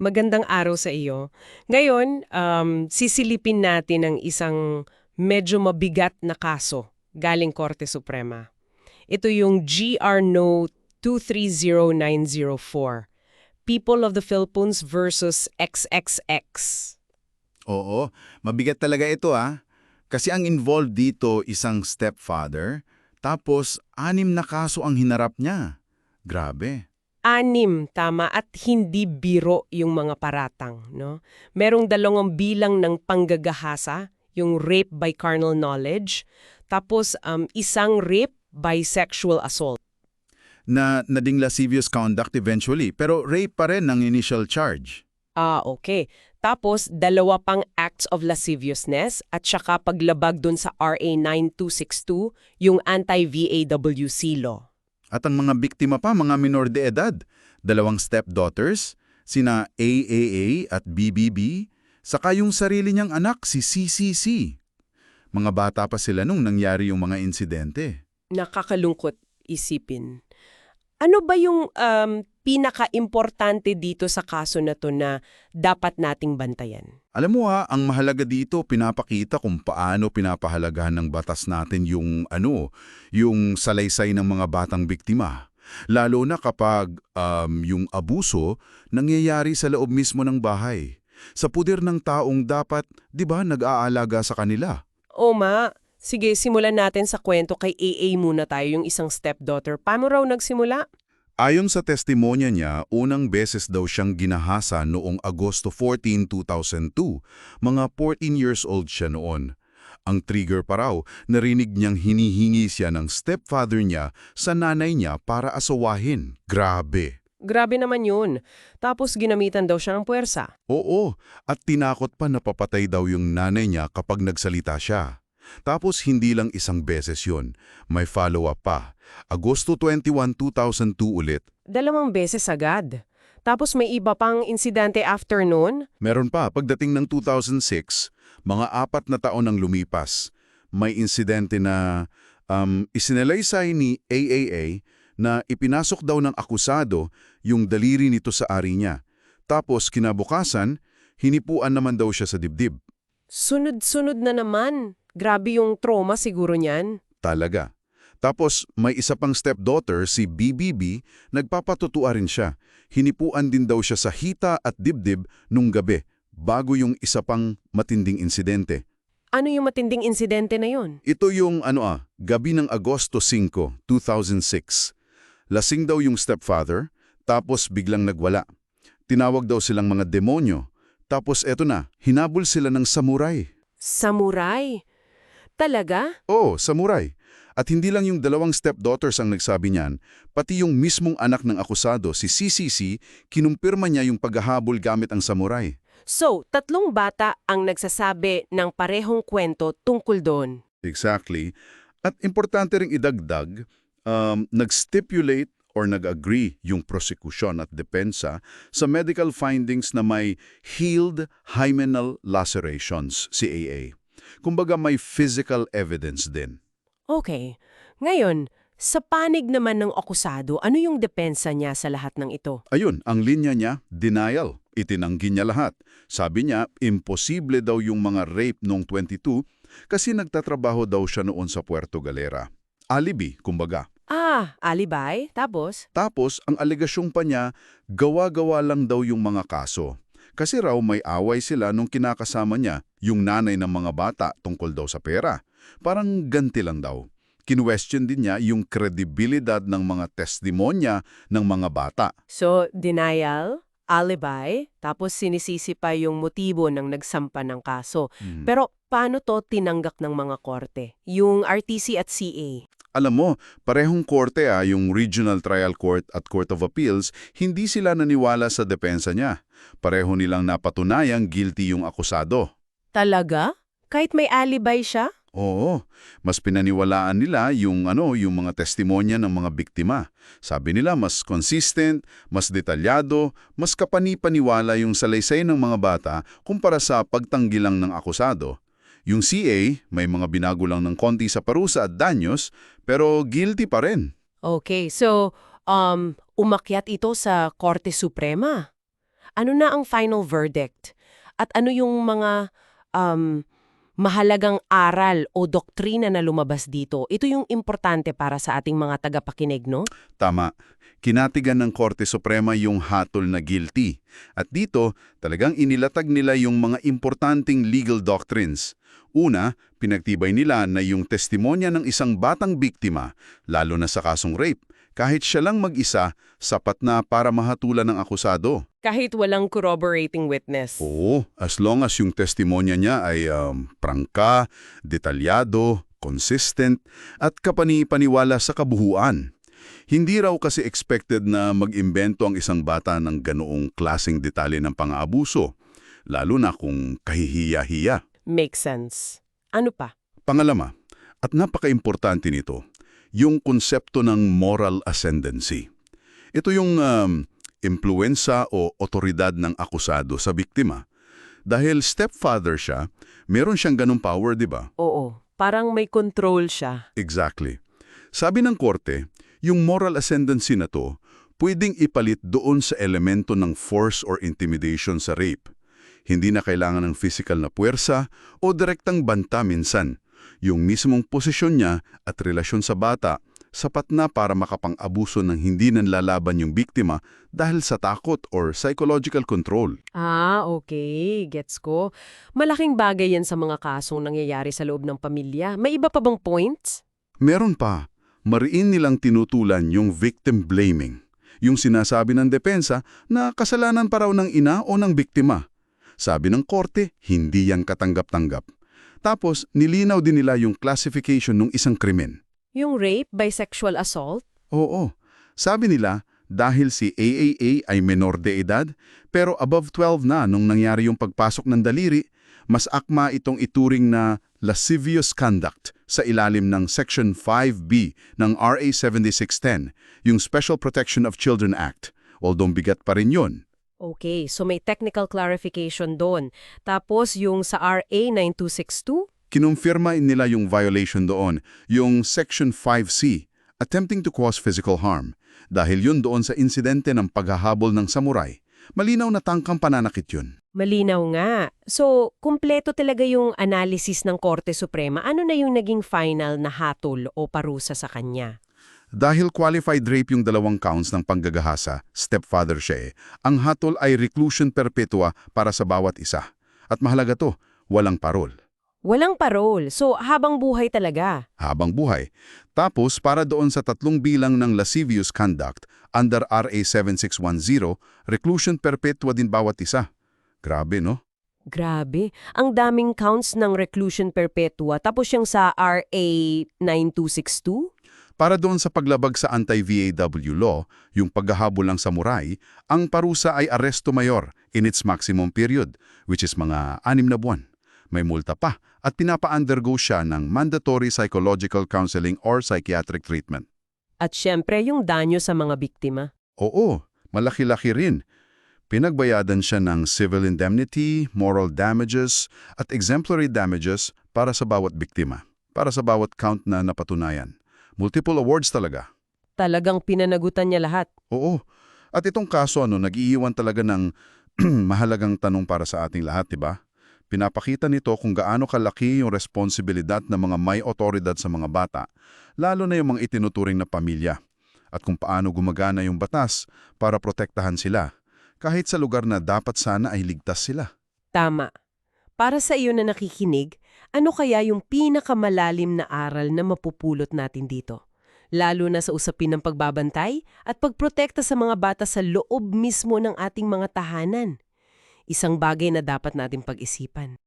Magandang araw sa iyo. Ngayon, sisilipin natin ang isang medyo mabigat na kaso galing Korte Suprema. Ito yung GR No. 230904, People of the Philippines versus XXX. Oo, mabigat talaga ito Kasi ang involved dito isang stepfather, tapos 6 na kaso ang hinarap niya. Grabe. 6, tama, at hindi biro yung mga paratang, no? Merong 2 bilang ng panggagahasa, yung rape by carnal knowledge, tapos isang rape by sexual assault. Na nading lascivious conduct eventually, pero rape pa rin ang initial charge. Okay. Tapos 2 pang acts of lasciviousness at saka paglabag dun sa RA 9262, yung anti-VAWC law. At ang mga biktima pa, mga minor de edad, 2 stepdaughters, sina AAA at BBB, saka yung sarili niyang anak, si CCC. Mga bata pa sila nung nangyari yung mga insidente. Nakakalungkot isipin. Ano ba yung pinaka-importante dito sa kaso na to na dapat nating bantayan? Alam mo ang mahalaga dito, pinapakita kung paano pinapahalagahan ng batas natin yung salaysay ng mga batang biktima. Lalo na kapag yung abuso nangyayari sa loob mismo ng bahay. Sa puder ng taong dapat, di ba, nag-aalaga sa kanila. Sige, simulan natin sa kwento kay AA muna tayo, yung isang stepdaughter. Paano raw nagsimula? Ayon sa testimonya niya, unang beses daw siyang ginahasa noong Agosto 14, 2002. Mga 14 years old siya noon. Ang trigger pa raw, narinig niyang hinihingi siya ng stepfather niya sa nanay niya para asawahin. Grabe. Grabe naman yun. Tapos ginamitan daw siya ng puwersa. Oo, at tinakot pa na papatay daw yung nanay niya kapag nagsalita siya. Tapos hindi lang isang beses yun, may follow-up pa. Agosto 21, 2002 ulit. 2 beses agad. Tapos may iba pang insidente after noon? Meron pa, pagdating ng 2006, mga 4 na taon ang lumipas. May insidente na isinalaysay ni AAA na ipinasok daw ng akusado yung daliri nito sa ari niya. Tapos kinabukasan, hinipuan naman daw siya sa dibdib. Sunod-sunod na naman. Grabe yung trauma siguro niyan. Talaga. Tapos may isa pang stepdaughter, si BBB, nagpapatutua rin siya. Hinipuan din daw siya sa hita at dibdib nung gabi, bago yung isa pang matinding insidente. Ano yung matinding insidente na yun? Ito yung gabi ng Agosto 5, 2006. Lasing daw yung stepfather, tapos biglang nagwala. Tinawag daw silang mga demonyo. Tapos eto na, hinabol sila ng samurai. Samurai? Talaga? Oo, samurai. At hindi lang yung 2 stepdaughters ang nagsabi niyan, pati yung mismong anak ng akusado, si CCC, kinumpirma niya yung paghahabol gamit ang samurai. So, 3 bata ang nagsasabi ng parehong kwento tungkol doon. Exactly. At importante ring idagdag, nag-stipulate or nag-agree yung prosecution at depensa sa medical findings na may healed hymenal lacerations, si AA. Kumbaga may physical evidence din. Okay. Ngayon, sa panig naman ng akusado, ano yung depensa niya sa lahat ng ito? Ayun, ang linya niya, denial. Itinanggi niya lahat. Sabi niya, imposible daw yung mga rape noong 22 kasi nagtatrabaho daw siya noon sa Puerto Galera. Alibi, kumbaga. Alibay? Tapos? Tapos, ang alegasyong pa niya, gawa-gawa lang daw yung mga kaso. Kasi raw may away sila nung kinakasama niya, yung nanay ng mga bata tungkol daw sa pera. Parang ganti lang daw. Kinwestiyon din niya yung kredibilidad ng mga testimonya ng mga bata. So, denial, alibi, tapos sinisisi pa yung motibo ng nagsampa ng kaso. Pero paano to tinanggak ng mga korte? Yung RTC at CA? Alam mo, parehong korte yung Regional Trial Court at Court of Appeals, hindi sila naniwala sa depensa niya. Pareho nilang napatunayang guilty yung akusado. Talaga? Kahit may alibay siya? Oo, mas pinaniwalaan nila yung mga testimonya ng mga biktima. Sabi nila mas consistent, mas detalyado, mas kapani-paniwala yung salaysay ng mga bata kumpara sa pagtanggi lang ng akusado. Yung CA, may mga binago lang ng konti sa parusa at danyos, pero guilty pa rin. Okay, so umakyat ito sa Korte Suprema. Ano na ang final verdict? At ano yung mga um, mahalagang aral o doktrina na lumabas dito? Ito yung importante para sa ating mga tagapakinig, no? Tama. Kinatigan ng Korte Suprema yung hatol na guilty. At dito, talagang inilatag nila yung mga importanteng legal doctrines. Una, pinagtibay nila na yung testimonya ng isang batang biktima, lalo na sa kasong rape, kahit siya lang mag-isa, sapat na para mahatulan ng akusado. Kahit walang corroborating witness. Oo, as long as yung testimonya niya ay prangka, detalyado, consistent, at kapani-paniwala sa kabuhuan. Hindi raw kasi expected na mag-imbento ang isang bata ng ganoong klaseng detalye ng pang-aabuso, lalo na kung kahihiya-hiya. Makes sense. Ano pa? Pangalama, at napaka-importante nito, yung konsepto ng moral ascendancy. Ito yung impluensa o otoridad ng akusado sa biktima. Dahil stepfather siya, meron siyang ganong power, di ba? Oo, parang may control siya. Exactly. Sabi ng korte, yung moral ascendancy na to, pwedeng ipalit doon sa elemento ng force or intimidation sa rape. Hindi na kailangan ng physical na puwersa o direktang banta minsan. Yung mismong posisyon niya at relasyon sa bata, sapat na para makapang-abuso ng hindi nanlalaban yung biktima dahil sa takot or psychological control. Ah, okay. Gets ko. Malaking bagay yan sa mga kasong nangyayari sa loob ng pamilya. May iba pa bang points? Meron pa. Mariin nilang tinutulan yung victim blaming. Yung sinasabi ng depensa na kasalanan pa raw ng ina o ng biktima. Sabi ng korte, hindi yan katanggap-tanggap. Tapos, nilinaw din nila yung classification ng isang krimen. Yung rape by sexual assault? Oo. Sabi nila, dahil si AAA ay menor de edad, pero above 12 na nung nangyari yung pagpasok ng daliri, mas akma itong ituring na lascivious conduct sa ilalim ng Section 5B ng RA 7610, yung Special Protection of Children Act, although bigat pa rin yun. Okay, so may technical clarification doon. Tapos yung sa RA 9262? Kinumpirma nila yung violation doon, yung Section 5C, attempting to cause physical harm, dahil yun doon sa insidente ng paghahabol ng samurai. Malinaw na tangkang pananakit yun. Malinaw nga. So, kumpleto talaga yung analysis ng Korte Suprema. Ano na yung naging final na hatol o parusa sa kanya? Dahil qualified rape yung dalawang counts ng panggagahasa, stepfather siya ang hatol ay reclusion perpetua para sa bawat isa. At mahalaga to, walang parol. Walang parol. So, habang buhay talaga. Habang buhay. Tapos, para doon sa 3 bilang ng lascivious conduct, under RA 7610, reclusion perpetua din bawat isa. Grabe, no? Grabe. Ang daming counts ng reclusion perpetua. Tapos yung sa RA 9262? Para doon sa paglabag sa anti-VAW law, yung paghahabol ng samurai, ang parusa ay aresto mayor in its maximum period, which is mga 6 na buwan. May multa pa at pinapa-undergo siya ng mandatory psychological counseling or psychiatric treatment. At syempre yung danyo sa mga biktima. Oo, malaki-laki rin. Pinagbayadan siya ng civil indemnity, moral damages, at exemplary damages para sa bawat biktima, para sa bawat count na napatunayan. Multiple awards talaga. Talagang pinanagutan niya lahat. Oo. At itong kaso nag-iiwan talaga ng mahalagang tanong para sa ating lahat, diba? Pinapakita nito kung gaano kalaki yung responsibilidad ng mga may otoridad sa mga bata, lalo na yung mga itinuturing na pamilya, at kung paano gumagana yung batas para protektahan sila, kahit sa lugar na dapat sana ay ligtas sila. Tama. Para sa iyo na nakikinig, ano kaya yung pinakamalalim na aral na mapupulot natin dito? Lalo na sa usapin ng pagbabantay at pagprotekta sa mga bata sa loob mismo ng ating mga tahanan. Isang bagay na dapat nating pag-isipan.